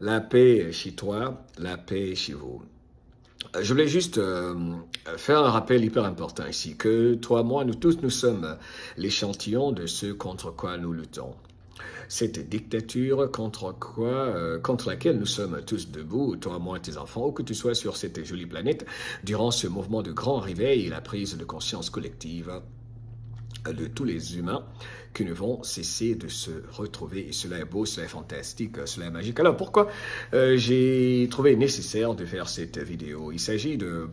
La paix chez toi, la paix chez vous. Je voulais juste faire un rappel hyper important ici, que toi, moi, nous tous, nous sommes l'échantillon de ce contre quoi nous luttons. Cette dictature contre laquelle nous sommes tous debout, toi, moi, tes enfants, où que tu sois sur cette jolie planète, durant ce mouvement de grand réveil et la prise de conscience collective de tous les humains qui ne vont cesser de se retrouver. Et cela est beau, cela est fantastique, cela est magique. Alors pourquoi j'ai trouvé nécessaire de faire cette vidéo? Il s'agit de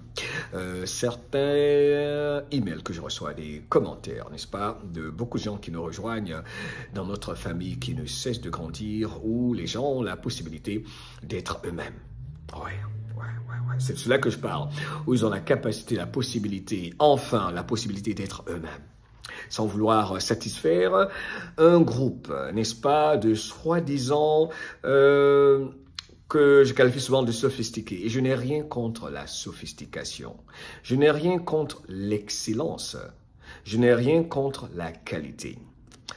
certains emails que je reçois, des commentaires, n'est-ce pas, de beaucoup de gens qui nous rejoignent dans notre famille qui ne cesse de grandir, où les gens ont la possibilité d'être eux-mêmes. Ouais. C'est de cela que je parle, où ils ont la capacité, la possibilité, enfin la possibilité d'être eux-mêmes, sans vouloir satisfaire un groupe, n'est-ce pas, de soi-disant que je qualifie souvent de sophistiqués. Et je n'ai rien contre la sophistication. Je n'ai rien contre l'excellence. Je n'ai rien contre la qualité.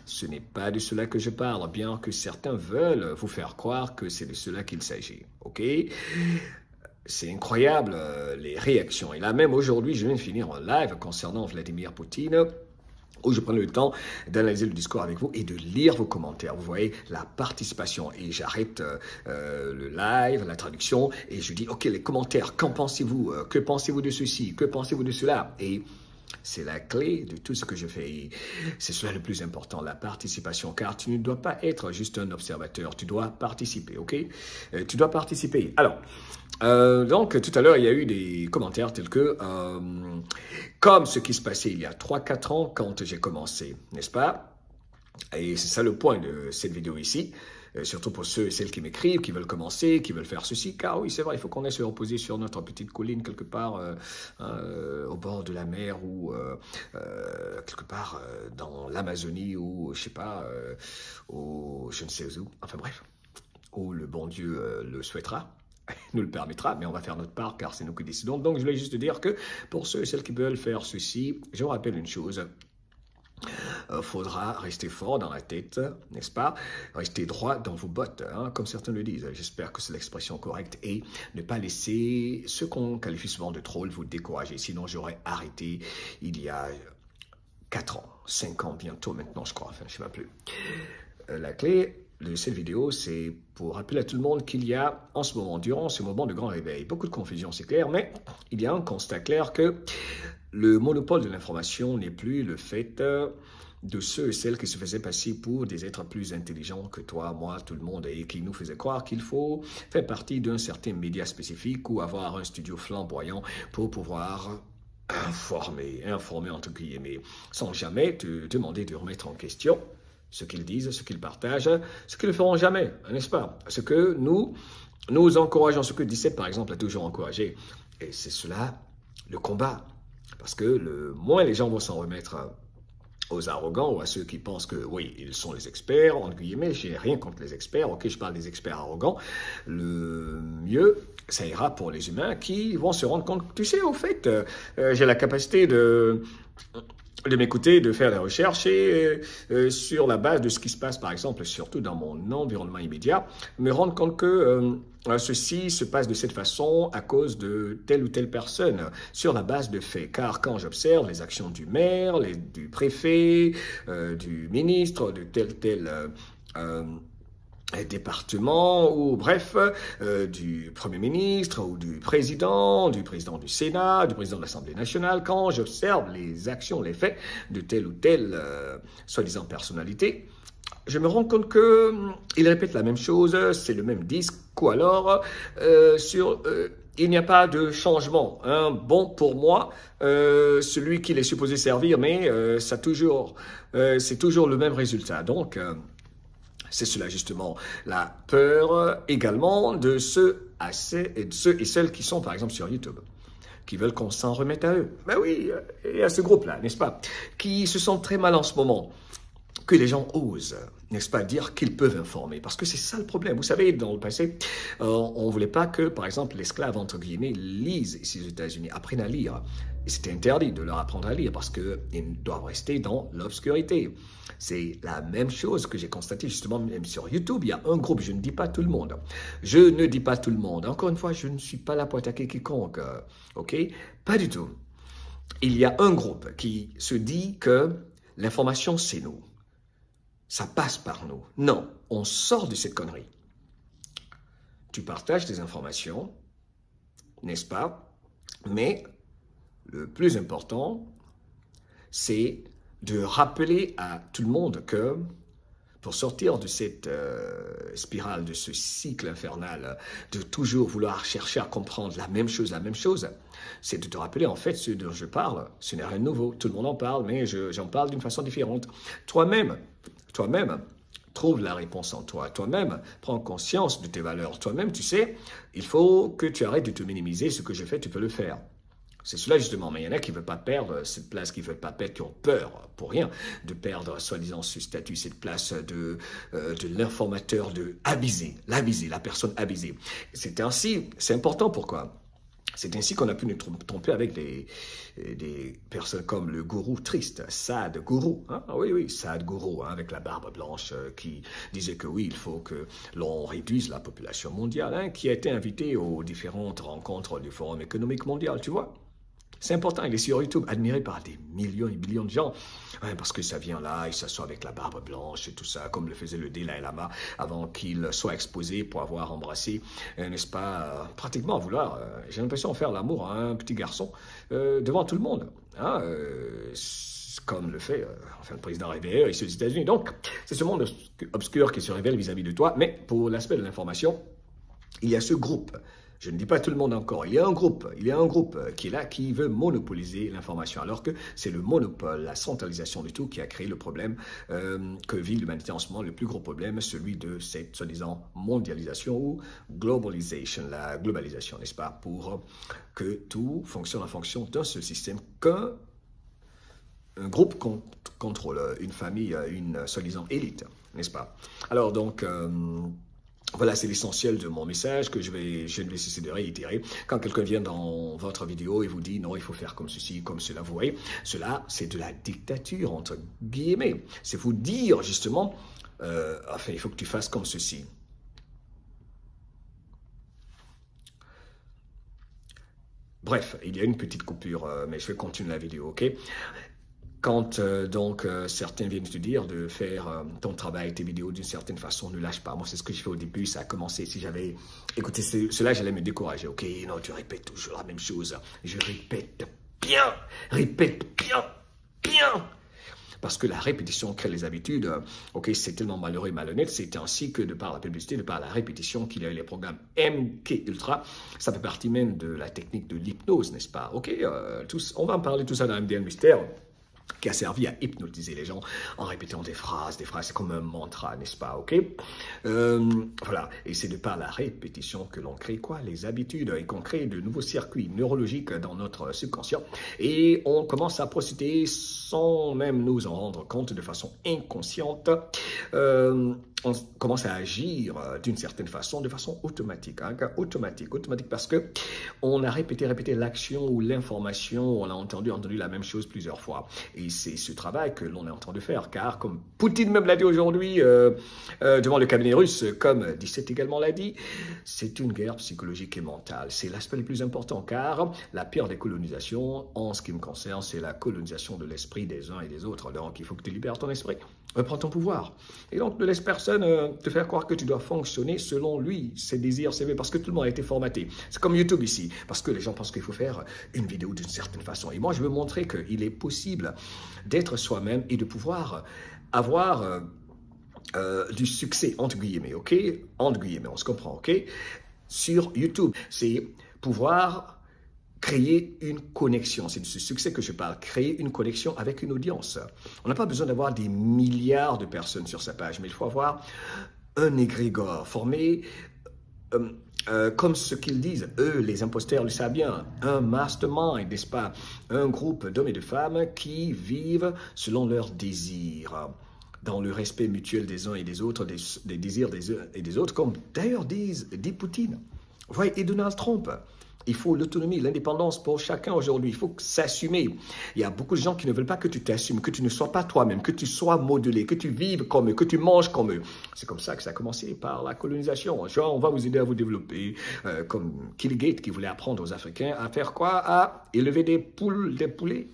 Ce n'est pas de cela que je parle, bien que certains veulent vous faire croire que c'est de cela qu'il s'agit. OK? C'est incroyable, les réactions. Et là, même aujourd'hui, je viens de finir un live concernant Vladimir Poutine, où je prends le temps d'analyser le discours avec vous et de lire vos commentaires. Vous voyez la participation. Et j'arrête le live, la traduction, et je dis, OK, les commentaires, qu'en pensez-vous? Que pensez-vous de ceci? Que pensez-vous de cela? Et c'est la clé de tout ce que je fais. C'est cela le plus important, la participation, car tu ne dois pas être juste un observateur, tu dois participer, OK? Tu dois participer. Alors, donc, tout à l'heure, il y a eu des commentaires tels que, comme ce qui se passait il y a 3-4 ans quand j'ai commencé, n'est-ce pas? Et c'est ça le point de cette vidéo ici, surtout pour ceux et celles qui m'écrivent, qui veulent commencer, qui veulent faire ceci, car oui, c'est vrai, il faut qu'on aille se reposer sur notre petite colline quelque part au bord de la mer ou quelque part dans l'Amazonie ou, je sais pas, je ne sais où, enfin bref, où le bon Dieu le souhaitera. Nous le permettra, mais on va faire notre part car c'est nous qui décidons. Donc, je voulais juste dire que pour ceux et celles qui veulent faire ceci, je vous rappelle une chose. Faudra rester fort dans la tête, n'est-ce pas? Rester droit dans vos bottes, hein, comme certains le disent. J'espère que c'est l'expression correcte. Et ne pas laisser ce qu'on qualifie souvent de troll vous décourager. Sinon, j'aurais arrêté il y a 4 ans, 5 ans bientôt maintenant, je crois. Enfin, je ne sais pas plus. La clé de cette vidéo, c'est pour rappeler à tout le monde qu'il y a en ce moment, durant ce moment de grand réveil, beaucoup de confusion, c'est clair, mais il y a un constat clair que le monopole de l'information n'est plus le fait de ceux et celles qui se faisaient passer pour des êtres plus intelligents que toi, moi, tout le monde, et qui nous faisaient croire qu'il faut faire partie d'un certain média spécifique ou avoir un studio flamboyant pour pouvoir informer entre guillemets, sans jamais te demander de remettre en question ce qu'ils disent, ce qu'ils partagent, ce qu'ils ne feront jamais, n'est-ce pas? Ce que nous encourageons, ce que 17 par exemple a toujours encouragé. Et c'est cela, le combat. Parce que le moins les gens vont s'en remettre aux arrogants ou à ceux qui pensent que, oui, ils sont les experts, entre guillemets, j'ai rien contre les experts, ok, je parle des experts arrogants, le mieux, ça ira pour les humains qui vont se rendre compte, tu sais, au fait, j'ai la capacité de m'écouter, de faire des recherches et sur la base de ce qui se passe, par exemple, surtout dans mon environnement immédiat, me rendre compte que ceci se passe de cette façon à cause de telle ou telle personne, sur la base de faits. Car quand j'observe les actions du maire, du préfet, du ministre, de tel département ou bref du Premier ministre ou du président du Sénat, du président de l'Assemblée nationale, quand j'observe les actions, les faits de telle ou telle soi-disant personnalité, je me rends compte qu'ils répètent la même chose, c'est le même disque, ou alors il n'y a pas de changement. Hein. Bon, pour moi, celui qu'il est supposé servir, mais c'est toujours le même résultat. Donc, c'est cela justement, la peur également de ceux et celles qui sont par exemple sur YouTube, qui veulent qu'on s'en remette à eux. Ben oui, et à ce groupe-là, n'est-ce pas, qui se sentent très mal en ce moment, que les gens osent, n'est-ce pas, dire qu'ils peuvent informer. Parce que c'est ça le problème. Vous savez, dans le passé, on ne voulait pas que, par exemple, l'esclave, entre guillemets, lise ici aux États-Unis, apprenne à lire. c'est interdit de leur apprendre à lire parce qu'ils doivent rester dans l'obscurité. C'est la même chose que j'ai constaté justement même sur YouTube. Il y a un groupe, je ne dis pas tout le monde. Je ne dis pas tout le monde. Encore une fois, je ne suis pas là pour attaquer quiconque. OK? Pas du tout. Il y a un groupe qui se dit que l'information, c'est nous. Ça passe par nous. Non, on sort de cette connerie. Tu partages des informations, n'est-ce pas? Mais le plus important, c'est de rappeler à tout le monde que pour sortir de cette spirale, de ce cycle infernal, de toujours vouloir chercher à comprendre la même chose, c'est de te rappeler en fait ce dont je parle. Ce n'est rien de nouveau, tout le monde en parle, mais j'en parle d'une façon différente. Toi-même, trouve la réponse en toi. Toi-même, prends conscience de tes valeurs. Toi-même, tu sais, il faut que tu arrêtes de te minimiser. Ce que je fais, tu peux le faire. C'est cela justement, mais il y en a qui ne veulent pas perdre cette place, qui ne veulent pas perdre, qui ont peur, pour rien, de perdre soi-disant ce statut, cette place de l'informateur, de l'aviser, la personne avisée. C'est ainsi, c'est important, pourquoi? C'est ainsi qu'on a pu nous tromper avec des personnes comme le gourou triste, Sadhguru. Hein? Oui, Sadhguru, hein, avec la barbe blanche, qui disait que oui, il faut que l'on réduise la population mondiale, hein, qui a été invité aux différentes rencontres du Forum économique mondial, tu vois. C'est important, il est sur YouTube, admiré par des millions et millions de gens, ouais, parce que ça vient là, il s'assoit avec la barbe blanche et tout ça, comme le faisait le Dalai Lama avant qu'il soit exposé pour avoir embrassé, n'est-ce pas, pratiquement vouloir, j'ai l'impression de faire l'amour à un petit garçon devant tout le monde, hein, comme le fait enfin, le président révélé ici aux États-Unis. Donc, c'est ce monde obscur qui se révèle vis-à-vis de toi, mais pour l'aspect de l'information, il y a ce groupe. Je ne dis pas tout le monde encore. Il y a un groupe qui est là, qui veut monopoliser l'information, alors que c'est le monopole, la centralisation du tout qui a créé le problème que vit l'humanité en ce moment, le plus gros problème, celui de cette soi-disant mondialisation ou globalisation, la globalisation, n'est-ce pas, pour que tout fonctionne en fonction d'un seul système qu'un groupe contrôle, une famille, une soi-disant élite, n'est-ce pas? Alors donc... voilà, c'est l'essentiel de mon message que je ne vais cesser de réitérer. Quand quelqu'un vient dans votre vidéo et vous dit non, il faut faire comme ceci, comme cela, vous voyez, cela, c'est de la dictature, entre guillemets. C'est vous dire, justement, enfin, il faut que tu fasses comme ceci. Bref, il y a une petite coupure, mais je vais continuer la vidéo, ok? Quand certains viennent te dire de faire ton travail, tes vidéos d'une certaine façon, ne lâche pas. Moi, c'est ce que je fais au début, ça a commencé. Si j'avais écouté cela, j'allais me décourager. Ok, non, tu répètes toujours la même chose. Je répète bien. Parce que la répétition crée les habitudes. Ok, c'est tellement malheureux et malhonnête. C'est ainsi que de par la publicité, de par la répétition qu'il y a eu les programmes MK Ultra. Ça fait partie même de la technique de l'hypnose, n'est-ce pas? Ok, on va en parler tout ça dans MDL Mystère, qui a servi à hypnotiser les gens en répétant des phrases comme un mantra, n'est-ce pas, ok? Voilà, et c'est de par la répétition que l'on crée quoi? Les habitudes, et qu'on crée de nouveaux circuits neurologiques dans notre subconscient, et on commence à procéder sans même nous en rendre compte de façon inconsciente. On commence à agir d'une certaine façon, de façon automatique, hein, automatique parce que on a répété l'action ou l'information, on a entendu la même chose plusieurs fois. Et c'est ce travail que l'on est en train de faire, car comme Poutine me l'a dit aujourd'hui devant le cabinet russe, comme 17 également l'a dit, c'est une guerre psychologique et mentale. C'est l'aspect le plus important, car la pire des colonisations, en ce qui me concerne, c'est la colonisation de l'esprit des uns et des autres. Donc il faut que tu libères ton esprit, reprends ton pouvoir. Et donc ne laisse personne te faire croire que tu dois fonctionner selon lui, ses désirs, ses vœux, parce que tout le monde a été formaté. C'est comme YouTube ici, parce que les gens pensent qu'il faut faire une vidéo d'une certaine façon. Et moi, je veux montrer qu'il est possible d'être soi-même et de pouvoir avoir du succès, entre guillemets, ok? Entre guillemets, on se comprend, ok? Sur YouTube, c'est pouvoir créer une connexion. C'est de ce succès que je parle. Créer une connexion avec une audience. On n'a pas besoin d'avoir des milliards de personnes sur sa page, mais il faut avoir un égrégore formé, comme ce qu'ils disent, eux, les imposteurs le savent bien, un mastermind, n'est-ce pas? Un groupe d'hommes et de femmes qui vivent selon leurs désirs, dans le respect mutuel des uns et des autres, des désirs des uns et des autres, comme d'ailleurs dit Poutine. Vous voyez, et Donald Trump. Il faut l'autonomie, l'indépendance pour chacun aujourd'hui. Il faut s'assumer. Il y a beaucoup de gens qui ne veulent pas que tu t'assumes, que tu ne sois pas toi-même, que tu sois modelé, que tu vives comme eux, que tu manges comme eux. C'est comme ça que ça a commencé par la colonisation. Genre, on va vous aider à vous développer, comme Killigate qui voulait apprendre aux Africains à faire quoi? À élever des poules, des poulets.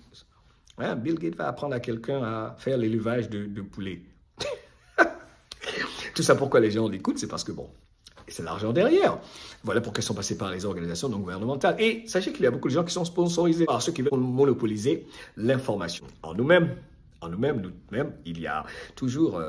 Hein, Bill Gates va apprendre à quelqu'un à faire l'élevage de poulets. Tout ça pourquoi les gens l'écoutent, c'est parce que bon, c'est l'argent derrière. Voilà pourquoi ils sont passés par les organisations non gouvernementales. Et sachez qu'il y a beaucoup de gens qui sont sponsorisés par ceux qui veulent monopoliser l'information. En nous-mêmes, il y a toujours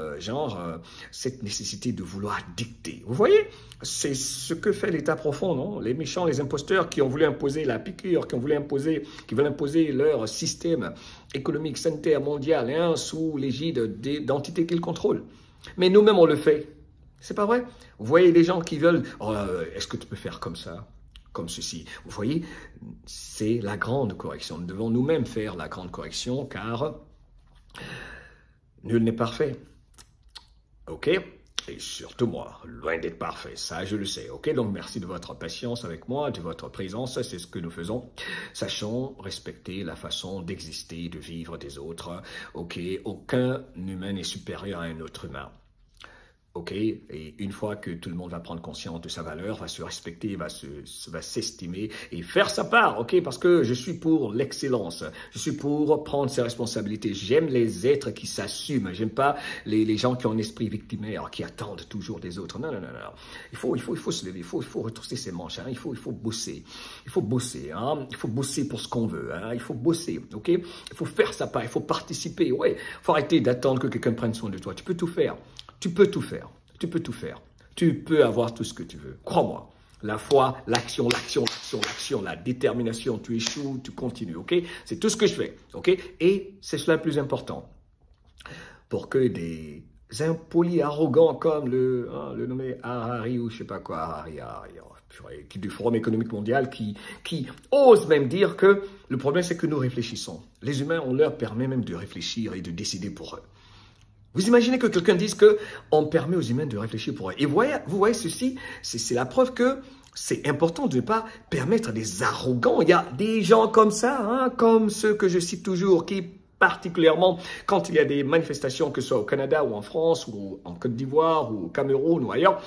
cette nécessité de vouloir dicter. Vous voyez, c'est ce que fait l'État profond, non? Les méchants, les imposteurs qui ont voulu imposer la piqûre, qui veulent imposer leur système économique, sanitaire, mondial, hein, sous l'égide d'entités qu'ils contrôlent. Mais nous-mêmes, on le fait. C'est pas vrai? Vous voyez les gens qui veulent, oh, est-ce que tu peux faire comme ça, comme ceci? Vous voyez, c'est la grande correction. Nous devons nous-mêmes faire la grande correction, car nul n'est parfait. OK? Et surtout moi, loin d'être parfait, ça je le sais. OK? Donc merci de votre patience avec moi, de votre présence, c'est ce que nous faisons. Sachons respecter la façon d'exister, de vivre des autres. OK? Aucun humain n'est supérieur à un autre humain. OK? Et une fois que tout le monde va prendre conscience de sa valeur, va se respecter, va s'estimer et faire sa part, OK? Parce que je suis pour l'excellence. Je suis pour prendre ses responsabilités. J'aime les êtres qui s'assument. J'aime pas les gens qui ont un esprit victimaire, qui attendent toujours des autres. Non, non, non, non. Il faut se lever. Il faut retrousser ses manches. Hein? Il faut bosser. Il faut bosser. Hein? Il faut bosser pour ce qu'on veut. Hein? Il faut bosser. OK? Il faut faire sa part. Il faut participer. Ouais. Il faut arrêter d'attendre que quelqu'un prenne soin de toi. Tu peux tout faire. Tu peux tout faire. Tu peux tout faire. Tu peux avoir tout ce que tu veux. Crois-moi. La foi, l'action, la détermination. Tu échoues, tu continues. OK? C'est tout ce que je fais. OK? Et c'est cela le plus important. Pour que des impolis arrogants comme le nommé Harari ou je sais pas quoi, Harari, du Forum économique mondial qui osent même dire que le problème c'est que nous réfléchissons. Les humains, on leur permet même de réfléchir et de décider pour eux. Vous imaginez que quelqu'un dise qu'on permet aux humains de réfléchir pour eux. Et vous voyez ceci, c'est la preuve que c'est important de ne pas permettre à des arrogants. Il y a des gens comme ça, hein, comme ceux que je cite toujours, qui particulièrement quand il y a des manifestations, que ce soit au Canada ou en France ou en Côte d'Ivoire ou au Cameroun ou ailleurs,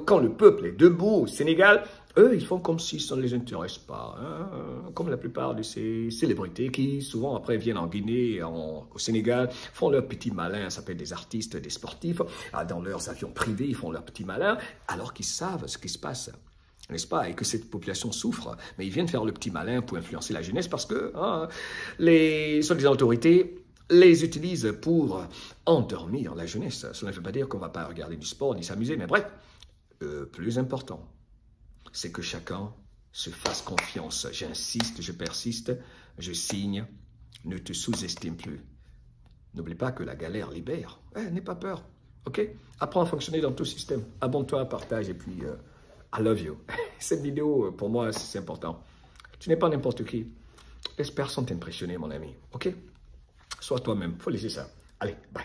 quand le peuple est debout au Sénégal, eux, ils font comme si ça ne les intéresse pas, hein, comme la plupart de ces célébrités qui, souvent, après, viennent en Guinée, au Sénégal, font leur petit malin, ça s'appelle des artistes, des sportifs, dans leurs avions privés, ils font leur petit malin, alors qu'ils savent ce qui se passe, n'est-ce pas, et que cette population souffre, mais ils viennent faire le petit malin pour influencer la jeunesse parce que les soi-disant autorités les utilisent pour endormir la jeunesse. Cela ne veut pas dire qu'on ne va pas regarder du sport ni s'amuser, mais bref, plus important, c'est que chacun se fasse confiance. J'insiste, je persiste, je signe, ne te sous-estime plus. N'oublie pas que la galère libère. N'aie pas peur, ok? Apprends à fonctionner dans tout système. Abonne-toi, partage et puis I love you. Cette vidéo, pour moi, c'est important. Tu n'es pas n'importe qui. Laisse personne t'impressionner, mon ami, ok? Sois toi-même, faut laisser ça. Allez, bye.